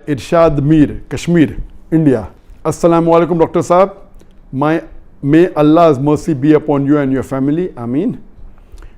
Irshad Mir, Kashmir, India. Assalamu alaikum, Dr. Saab. May Allah's mercy be upon you and your family. Ameen.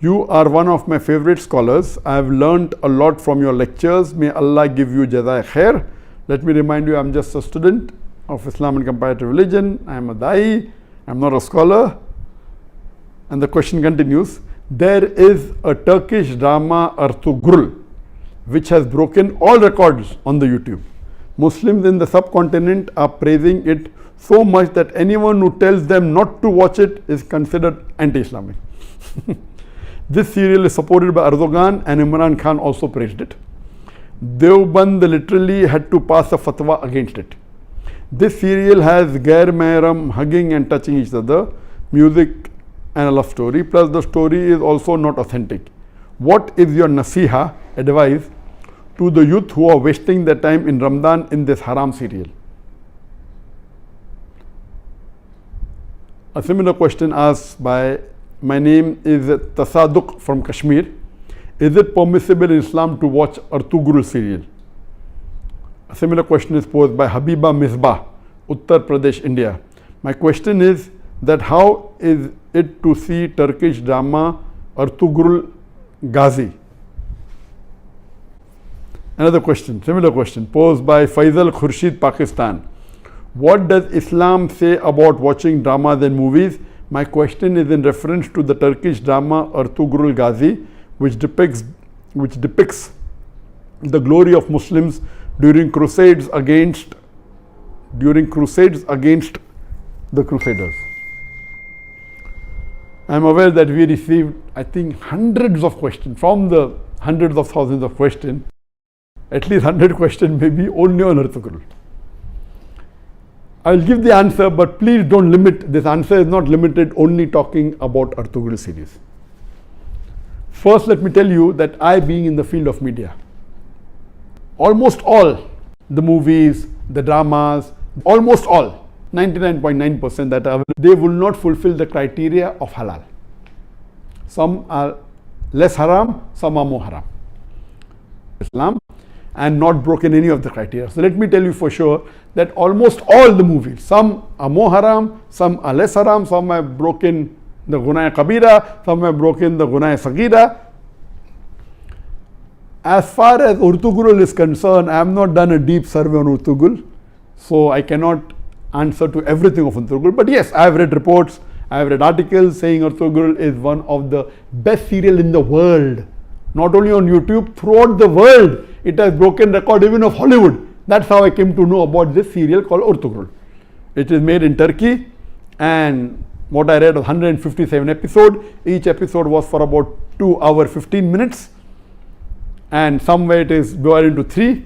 You are one of my favorite scholars. I have learnt a lot from your lectures. May Allah give you jazai khair. Let me remind you, I am just a student of Islam and comparative religion. I am a da'i. I am not a scholar. And the question continues. There is a Turkish drama, Ertugrul, which has broken all records on the YouTube. Muslims in the subcontinent are praising it so much that anyone who tells them not to watch it is considered anti-Islamic. This serial is supported by Erdogan, and Imran Khan also praised it. Deoband literally had to pass a fatwa against it. This serial has Gair Mehram hugging and touching each other, music and a love story, plus the story is also not authentic. What is your nasiha, advice, to the youth who are wasting their time in Ramadan in this haram serial? A similar question asked by, my name is Tasaduk from Kashmir. Is it permissible in Islam to watch Ertugrul serial? A similar question is posed by Habiba Misbah, Uttar Pradesh, India. My question is that how is it to see Turkish drama Ertugrul Ghazi? Another question, similar question, posed by Faisal Khurshid, Pakistan. What does Islam say about watching dramas and movies? My question is in reference to the Turkish drama Ertugrul Ghazi, which depicts the glory of Muslims during crusades against the Crusaders. I am aware that we received, I think, hundreds of questions from the hundreds of thousands of questions. At least 100 questions maybe only on Ertugrul. I will give the answer, but please don't limit. This answer is not limited only talking about Ertugrul series. First, let me tell you that I, being in the field of media, almost all the movies, the dramas, almost all, 99.9% that are, they will not fulfill the criteria of halal. Some are less haram, some are more haram. Islam, and not broken any of the criteria. So let me tell you for sure that almost all the movies, some are more haram, some are less haram, some have broken the Gunaya Kabira, some have broken the Gunaya Sagira. As far as Ertugrul is concerned, I have not done a deep survey on Ertugrul, so I cannot answer to everything of Ertugrul. But yes, I have read reports, I have read articles saying Ertugrul is one of the best serial in the world. Not only on YouTube, throughout the world, it has broken record even of Hollywood. That's how I came to know about this serial called Ertugrul. It is made in Turkey, and what I read was 157 episodes. Each episode was for about 2 hours 15 minutes, and somewhere it is divided into 3.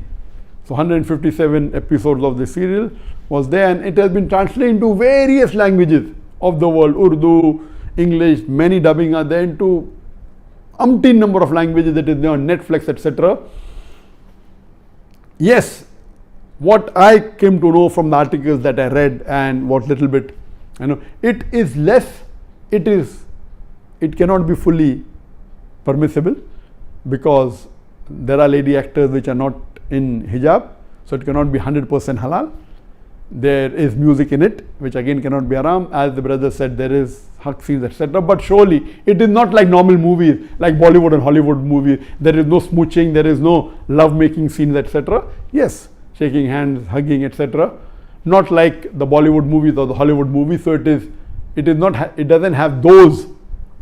So 157 episodes of the serial was there, and it has been translated into various languages of the world, Urdu, English, many dubbing are there, into umpteen number of languages that is there on Netflix, etc. Yes, what I came to know from the articles that I read and what little bit, it is less, it cannot be fully permissible because there are lady actors which are not in hijab, so it cannot be 100% halal. There is music in it, which again cannot be haram. As the brother said, there is hug scenes, etc. But surely it is not like normal movies, like Bollywood and Hollywood movies. There is no smooching, there is no love-making scenes, etc. Yes, shaking hands, hugging, etc. Not like the Bollywood movies or the Hollywood movies. So it doesn't have those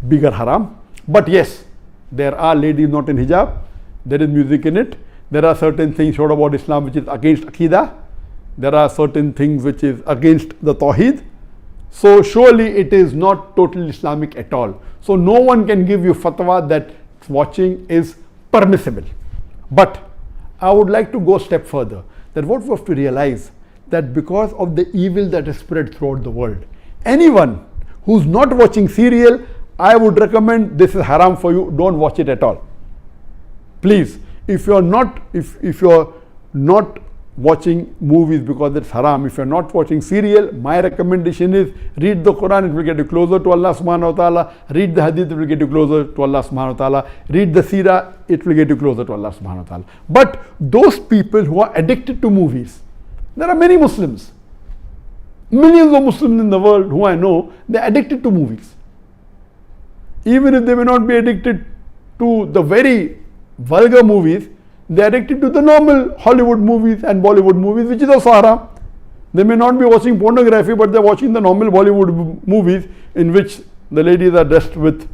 bigger haram. But yes, there are ladies not in hijab. There is music in it. There are certain things showed about Islam which is against Aqidah. There are certain things which is against the Tawheed. So surely it is not totally Islamic at all. So no one can give you fatwa that watching is permissible. But I would like to go a step further, that what we have to realize, that because of the evil that is spread throughout the world, anyone who's not watching serial, I would recommend this is haram for you, don't watch it at all. Please, if you're not watching movies because it's haram. If you're not watching serial, my recommendation is read the Quran, it will get you closer to Allah subhanahu wa ta'ala. Read the hadith, it will get you closer to Allah subhanahu wa ta'ala. Read the seerah, it will get you closer to Allah subhanahu wa ta'ala. But those people who are addicted to movies, there are many Muslims, millions of Muslims in the world who I know, they're addicted to movies. Even if they may not be addicted to the very vulgar movies, they are addicted to the normal Hollywood movies and Bollywood movies, which is also haram. They may not be watching pornography, but they are watching the normal Bollywood movies in which the ladies are dressed with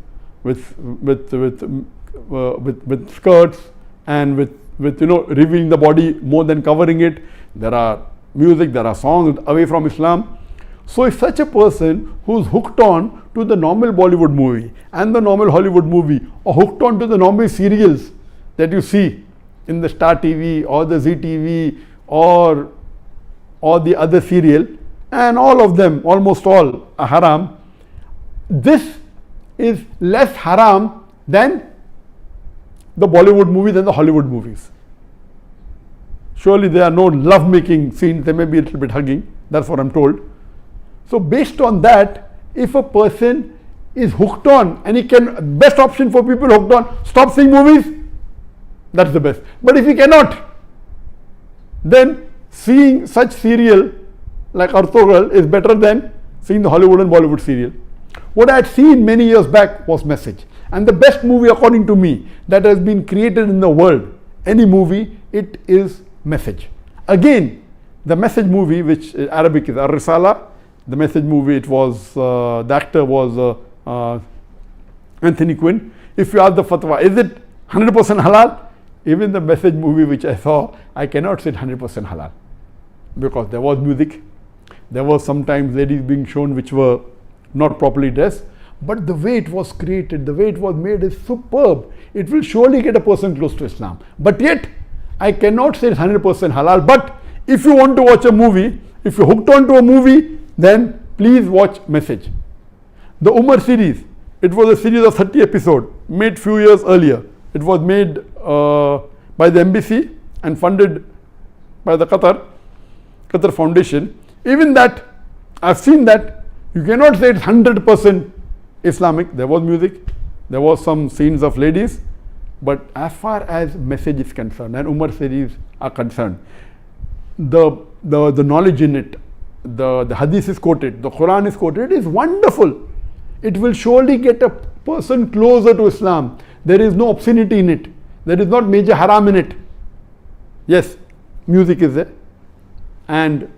skirts and with revealing the body more than covering it. There are music, there are songs away from Islam. So if such a person who's hooked on to the normal Bollywood movie and the normal Hollywood movie, or hooked on to the normal serials that you see in the Star TV or the Zee TV or the other serial, and all of them, almost all, are haram, this is less haram than the Bollywood movies and the Hollywood movies. Surely there are no love-making scenes, there may be a little bit hugging, that's what I'm told. So based on that, if a person is hooked on, and he can, best option for people hooked on, stop seeing movies, that's the best. But if he cannot, then seeing such serial like Ertugrul is better than seeing the Hollywood and Bollywood serial. What I had seen many years back was Message. And the best movie according to me that has been created in the world, any movie, it is Message. Again, the Message movie, which in Arabic is Ar-Risala, the Message movie, it was, the actor was Anthony Quinn. If you ask the fatwa, is it 100% halal? Even the Message movie which I saw, I cannot say 100% halal, because there was music, there was sometimes ladies being shown which were not properly dressed, but the way it was created, the way it was made is superb. It will surely get a person close to Islam. But yet, I cannot say it's 100% halal. But if you want to watch a movie, if you're hooked on to a movie, then please watch Message. The Umar series, it was a series of 30 episodes, made few years earlier. It was made by the embassy and funded by the Qatar Foundation. Even that, I've seen that, you cannot say it's 100% Islamic. There was music, there was some scenes of ladies, but as far as Message is concerned and Umar series are concerned, the knowledge in it, the hadith is quoted, the Quran is quoted, it is wonderful. It will surely get a person closer to Islam. There is no obscenity in it. There is not major haram in it. Yes, music is there. And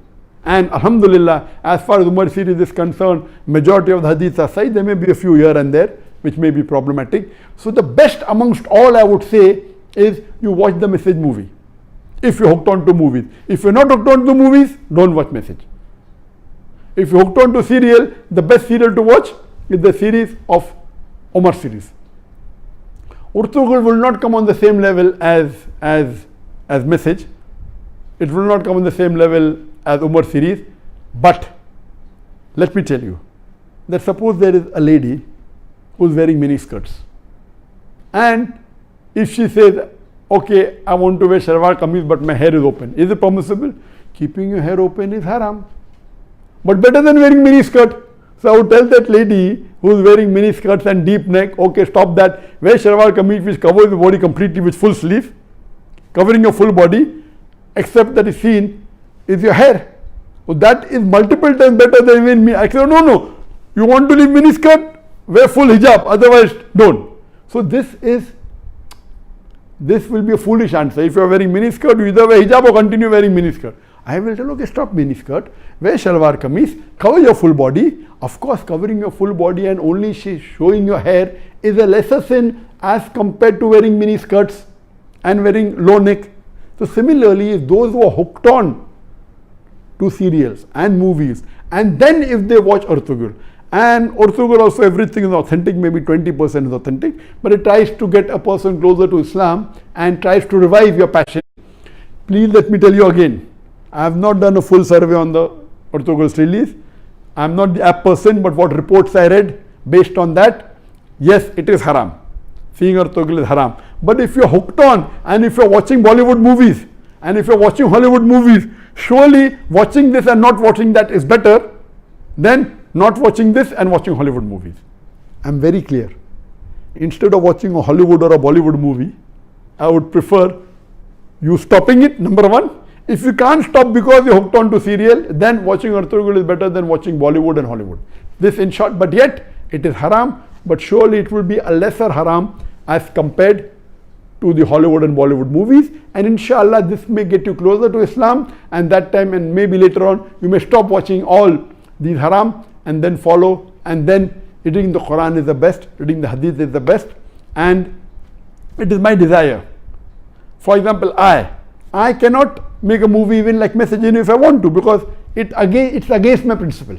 alhamdulillah, as far as Umar series is concerned, majority of the hadiths are sahih. There may be a few here and there which may be problematic. So the best amongst all, I would say, is you watch the Message movie. If you're hooked on to movies. If you're not hooked on to movies, don't watch Message. If you're hooked on to serial, the best serial to watch is the series of Umar series. Ertugrul will not come on the same level as Message. It will not come on the same level as Umar series. But let me tell you that suppose there is a lady who is wearing mini skirts, and if she says, okay, I want to wear shalwar kameez but my hair is open, is it permissible? Keeping your hair open is haram, but better than wearing mini skirt. So I would tell that lady who is wearing mini skirts and deep neck, okay, stop that. Wear shalwar kameez which covers the body completely with full sleeve, covering your full body, except that is seen is your hair. So that is multiple times better than even me. I said, no, you want to leave mini skirt, wear full hijab, otherwise don't. So this will be a foolish answer. If you are wearing mini skirt, you either wear hijab or continue wearing mini skirt. I will tell, okay, stop mini skirt, wear shalwar kameez, cover your full body. Of course, covering your full body and only showing your hair is a lesser sin as compared to wearing mini skirts and wearing low neck. So similarly, those who are hooked on to serials and movies, and then if they watch Ertugrul, and Ertugrul also everything is authentic, maybe 20% is authentic, but it tries to get a person closer to Islam and tries to revive your passion. Please let me tell you again, I have not done a full survey on the Ertugrul's release. I am not the app person, but what reports I read, based on that, yes, it is haram. Seeing Ertugrul is haram. But if you are hooked on and if you are watching Bollywood movies And if you're watching Hollywood movies, surely watching this and not watching that is better than not watching this and watching Hollywood movies. I'm very clear. Instead of watching a Hollywood or a Bollywood movie, I would prefer you stopping it, number one. If you can't stop because you're hooked on to serial, then watching Ertugrul is better than watching Bollywood and Hollywood. This in short, but yet it is haram, but surely it will be a lesser haram as compared to the Hollywood and Bollywood movies. And inshallah, this may get you closer to Islam, and that time and maybe later on, you may stop watching all these haram and then follow, and then reading the Quran is the best, reading the Hadith is the best. And it is my desire. For example, I cannot make a movie even like Message if I want to, because it's against my principle.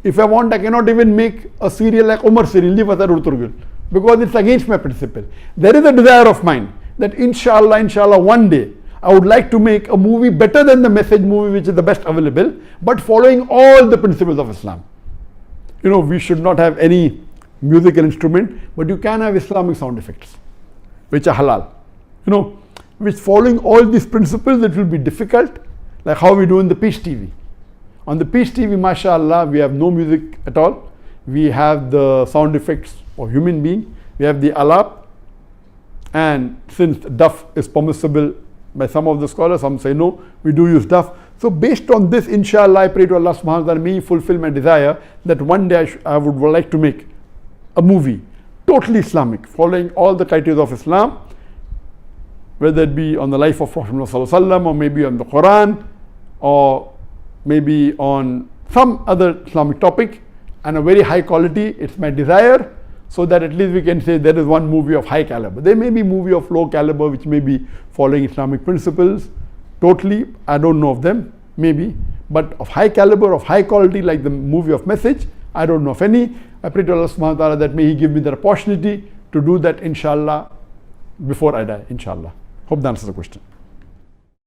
If I want, I cannot even make a serial like Umar serial, leave aside Ertugrul, because it's against my principle. There is a desire of mine that inshallah one day I would like to make a movie better than the Message movie, which is the best available, but following all the principles of Islam. You know, we should not have any musical instrument, but you can have Islamic sound effects, which are halal. You know, which following all these principles, it will be difficult, like how we do in the Peace TV. On the Peace TV, mashallah, we have no music at all. We have the sound effects of human being. We have the alap, and since duff is permissible by some of the scholars, some say no, we do use duff. So based on this, inshallah, I pray to Allah subhanahu wa ta'ala, may He fulfill my desire that one day I would like to make a movie totally Islamic, following all the criteria of Islam, whether it be on the life of Prophet Muhammad sallallahu alaihi wasallam, or maybe on the Quran, or maybe on some other Islamic topic, and a very high quality. It's my desire, so that at least we can say there is one movie of high caliber. There may be movie of low caliber which may be following Islamic principles totally, I don't know of them, maybe, but of high caliber, of high quality, like the movie of Message, I don't know of any. I pray to Allah subhanahu wa ta'ala that may He give me the opportunity to do that, inshallah, before I die, inshallah. Hope that answers the question.